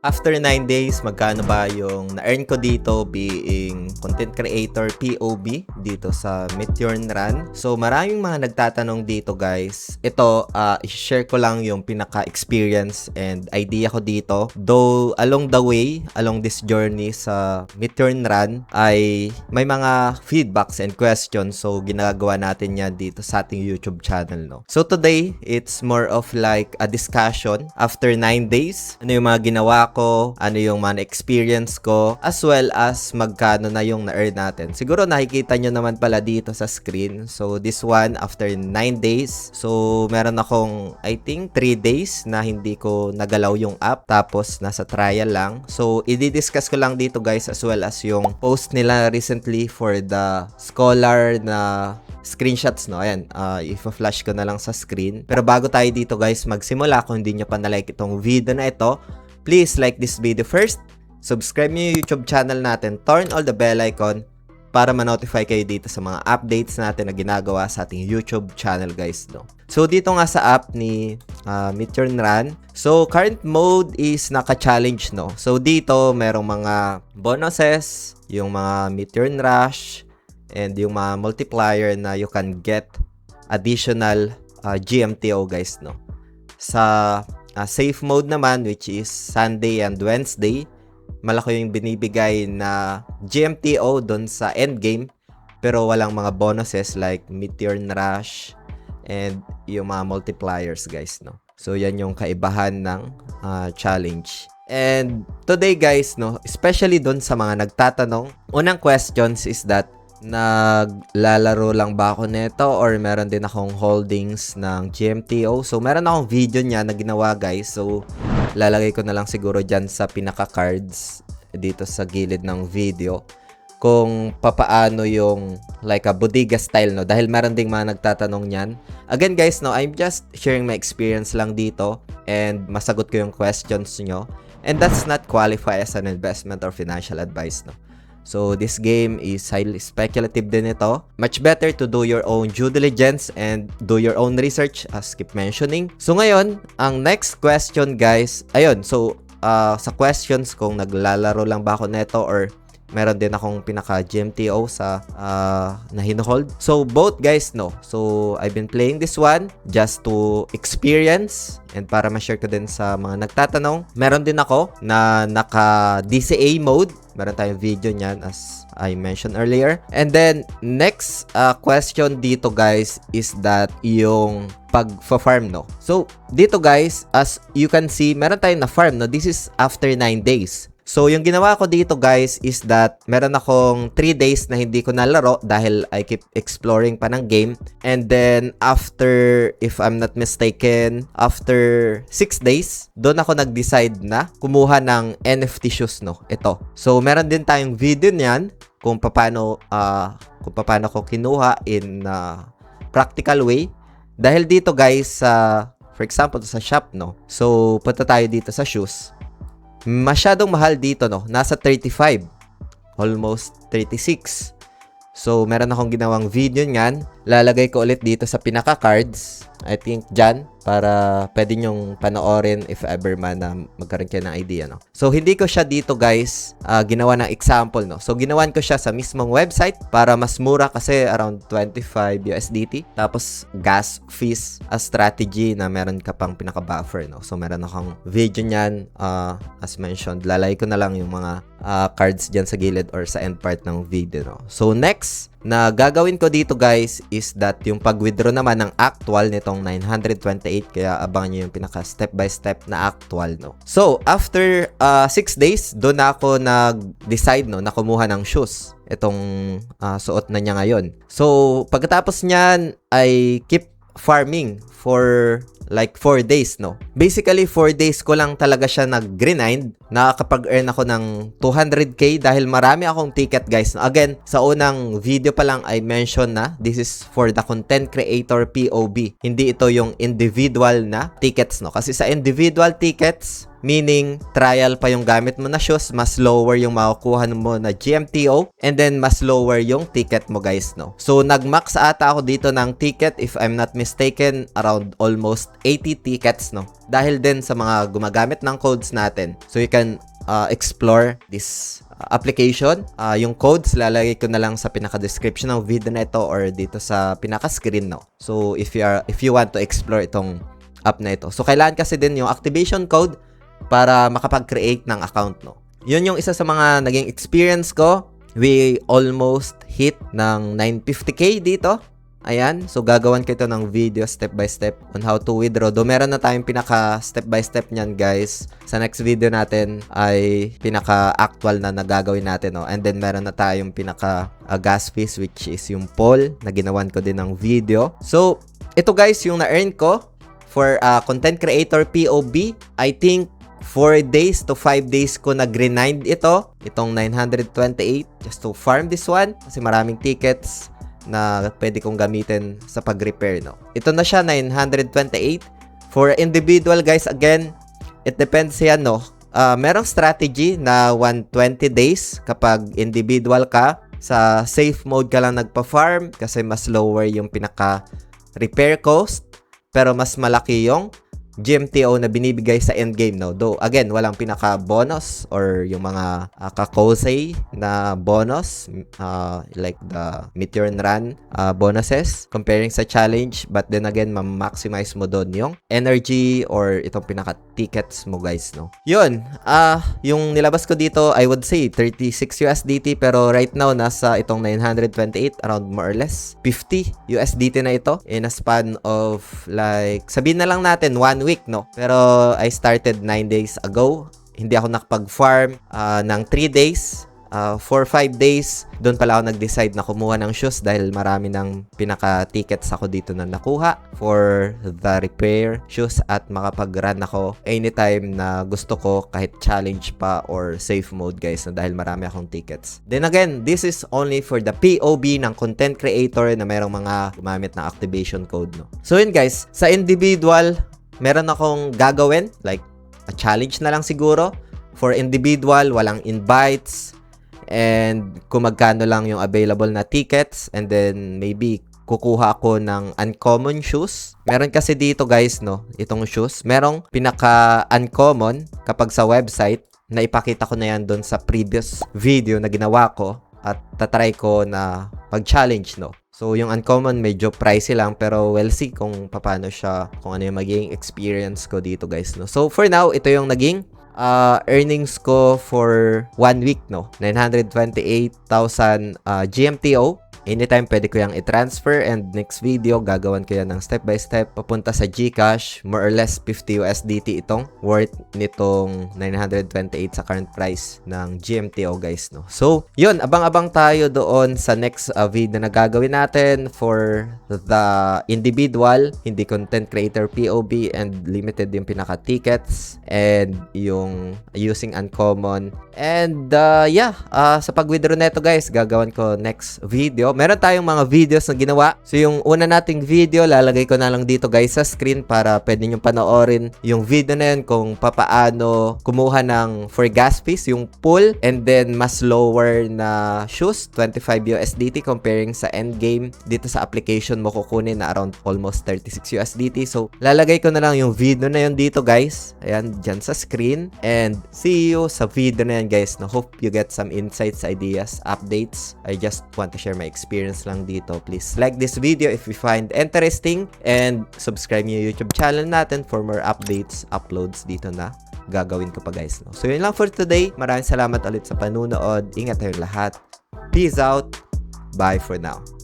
After 9 days, magkano ba yung na-earn ko dito being content creator POB dito sa Meteor Run? So, maraming mga nagtatanong dito guys. Ito, i-share ko lang yung pinaka-experience and idea ko dito. Though, along the way, along this journey sa Meteor Run, ay may mga feedbacks and questions. So, ginagawa natin yan dito sa ating YouTube channel, no? So, today, it's more of like a discussion after 9 days. Ano yung mga ginawa ko, ano yung mga experience ko, as well as magkano na yung na-earn natin. Siguro nakikita nyo naman pala dito sa screen. So, this one, after 9 days. So, meron akong, I think, 3 days na hindi ko nagalaw yung app. Tapos, nasa trial lang. So, i-discuss ko lang dito guys, as well as yung post nila recently for the scholar na screenshots, no? Ayan, i-flash ko na lang sa screen. Pero bago tayo dito guys magsimula, kung hindi nyo pa na-like itong video na ito, please like this video first, subscribe nyo yung YouTube channel natin, turn all the bell icon para ma-notify kayo dito sa mga updates natin na ginagawa sa ating YouTube channel guys, no? So dito nga sa app ni Meteor Run, so current mode is naka-challenge, no? So dito merong mga bonuses, yung mga Meteor Rush, and yung mga multiplier na you can get additional GMTO guys, no? Sa safe mode naman, which is Sunday and Wednesday, malaki yung binibigay na GMTO doon sa endgame, pero walang mga bonuses like Meteor Rush and yung mga multipliers guys, no? So yan yung kaibahan ng challenge. And today guys, no, especially doon sa mga nagtatanong, unang questions is that naglalaro lang ba ako neto or meron din akong holdings ng GMTO. So meron akong video niya na ginawa guys. So lalagay ko na lang siguro dyan sa pinaka cards dito sa gilid ng video kung papaano yung like a bodega style, no, dahil meron ding mga nagtatanong niyan. Again guys, no, I'm just sharing my experience lang dito and masagot ko yung questions nyo, and that's not qualify as an investment or financial advice, no. So, this game is highly speculative din ito. Much better to do your own due diligence and do your own research as keep mentioning. So, ngayon, ang next question guys, ayun, so, sa questions kung naglalaro lang ba ako neto or meron din akong pinaka GMTO sa na hinuhold. So, both guys, no. So, I've been playing this one just to experience and para ma-share ko din sa mga nagtatanong. Meron din ako na naka DCA mode. Meron tayong video niyan as I mentioned earlier. And then, next question dito guys is that yung pag-farm, no. So, dito guys, as you can see, meron tayong na-farm, no. This is after 9 days. So, yung ginawa ko dito guys is that meron akong 3 days na hindi ko nalaro dahil I keep exploring pa ng game. And then, after, if I'm not mistaken, after 6 days, doon ako nag-decide na kumuha ng NFT shoes, no? Ito. So, meron din tayong video niyan kung paano ko kinuha in practical way. Dahil dito guys, for example, sa shop, no? So, punta tayo dito sa shoes. Masyadong mahal dito, no? Nasa 35. Almost 36. So, meron akong ginawang video niyan. Lalagay ko ulit dito sa pinaka-cards. I think dyan. Para pwede nyong panoorin if ever man na magkaroon kayo ng idea, no? So, hindi ko siya dito, guys, ginawa ng example, no? So, ginawan ko siya sa mismong website para mas mura kasi around 25 USDT. Tapos, gas fees as strategy na meron ka pang pinaka-buffer, no? So, meron akong video niyan. As mentioned, lalagay ko na lang yung mga cards dyan sa gilid or sa end part ng video, no? So, next na gagawin ko dito guys is that yung pag-withdraw naman ng actual nitong 928, kaya abangan nyo yung pinaka step by step na actual, no. So after 6 days doon na ako nag-decide, no, na kumuha ng shoes. Itong suot na niya ngayon. So pagkatapos niyan I keep farming for like 4 days, no. Basically 4 days ko lang talaga siya nag-grind. Nakakapag-earn ako ng 200k dahil marami akong ticket guys. Again, sa unang video pa lang I mentioned na this is for the content creator POB. Hindi ito yung individual na tickets, no. Kasi sa individual tickets, meaning trial pa yung gamit mo na shoes, mas lower yung makukuha mo na GMTO, and then mas lower yung ticket mo guys, no. So nagmax ata ako dito ng ticket, if I'm not mistaken, around almost 80 tickets, no, dahil din sa mga gumagamit ng codes natin. So you can explore this application. Yung codes lalagay ko na lang sa pinaka-description ng video na ito or dito sa pinaka-screen, no. So if you want to explore itong app na ito, so kailangan kasi din yung activation code para makapag-create ng account, no. Yun yung isa sa mga naging experience ko. We almost hit ng 950k dito. Ayan, so gagawan ko ito ng video step by step on how to withdraw. Do meron na tayong pinaka step by step niyan guys. Sa next video natin ay pinaka actual na nagagawin natin, no? And then meron na tayong pinaka gas fees, which is yung poll na ginawan ko din ng video. So ito guys yung na-earn ko for content creator POB. I think 4 days to 5 days ko nag-grind itong 928 just to farm this one kasi maraming tickets na pwede kong gamitin sa pag-repair, no. Ito na siya, 928. For individual guys, again, it depends yan, no. Merong strategy na 120 days kapag individual ka. Sa safe mode ka lang nagpa-farm kasi mas lower yung pinaka repair cost, pero mas malaki yung GMTO na binibigay sa endgame, no. Though, again, walang pinaka-bonus or yung mga kakosei na bonus like the Meteor Run bonuses comparing sa challenge. But then again, ma-maximize mo doon yung energy or itong pinaka-tickets mo, guys, no. Yun, yung nilabas ko dito, I would say 36 USDT, pero right now, nasa itong 928, around more or less 50 USDT na ito in a span of like, sabihin na lang natin 1 week, no. Pero I started 9 days ago. Hindi ako nakapag-farm ng 3 days. 4-5 days, doon pala ako nag-decide na kumuha ng shoes dahil marami ng pinaka-tickets ako dito na nakuha for the repair shoes at makapag-run ako anytime na gusto ko kahit challenge pa or safe mode, guys, na dahil marami akong tickets. Then again, this is only for the POB ng content creator na mayroong mga gumamit ng activation code, no. So yun guys, sa individual, meron akong gagawin like a challenge na lang siguro. For individual, walang invites, and kung magkano lang yung available na tickets, and then maybe kukuha ako ng uncommon shoes. Meron kasi dito guys, no, itong shoes, merong pinaka-uncommon kapag sa website, na ipakita ko na yan doon sa previous video na ginawa ko at tatry ko na pag-challenge, no. So yung uncommon medyo pricey lang, pero we'll see kung paano siya, kung ano yung magiging experience ko dito guys, no. So for now, ito yung naging earnings ko for 1 week, no. 928,000 GMTO. Anytime pwede ko yung i-transfer, and next video gagawan ko yan ng step by step papunta sa GCash. More or less 50 USDT itong worth nitong 928 sa current price ng GMTO, guys, no. So yun, abang-abang tayo doon sa next video na gagawin natin for the individual, hindi content creator POB, and limited yung pinaka-tickets and yung using uncommon. And yeah, sa pag-withdraw neto guys, gagawan ko next video. Meron tayong mga videos na ginawa. So yung una nating video, lalagay ko na lang dito guys sa screen para pwede nyo panoorin yung video na yun kung papaano kumuha ng for gas fees, yung pool, and then mas lower na shoes, 25 USDT comparing sa endgame. Dito sa application mo kukunin na around almost 36 USDT. So lalagay ko na lang yung video na yun dito guys. Ayan, dyan sa screen. And see you sa video na yan guys. No, hope you get some insights, ideas, updates. I just want to share my experience lang dito. Please like this video if you find interesting, and subscribe yung YouTube channel natin for more updates, uploads dito na gagawin ko pa guys, no. So yun lang for today. Maraming salamat ulit sa panunood. Ingat tayong lahat. Peace out. Bye for now.